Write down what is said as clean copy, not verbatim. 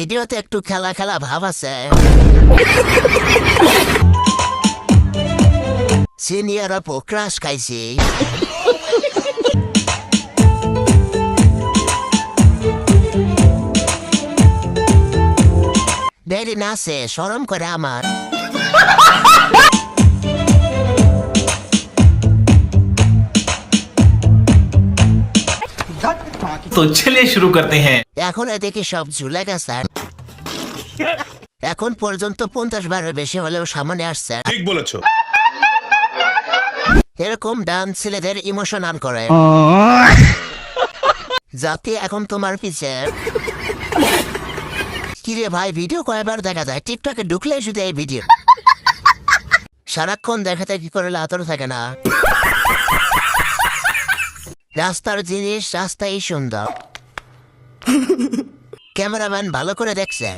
ভিডিওতে একটু খেলা খেলা ভাব আছে। সিনিয়র আপু ক্রাশ খাইছি। দেরি না সে শরম করে আমার। तो चलिए शुरू करते हैं। এখন এদিকে সব ঝুলে গেছে। এখন পর্যন্ত 50 বারের বেশি হলেও সামনে আসছে। ঠিক বলেছো। এরকম ডান্স ছেলেদের ইমোশনাল করে, যাতে এখন তোমার পিছে। কিরে ভাই, ভিডিও কয়বার দেখা যায়? টিকটকে ঢুকলে শুধু এই ভিডিও, সারাক্ষণ দেখাতে কি করে আতর থাকে না। রাস্তার জিনিস রাস্তাই সুন্দর। ক্যামেরাম্যান ভালো করে দেখছে।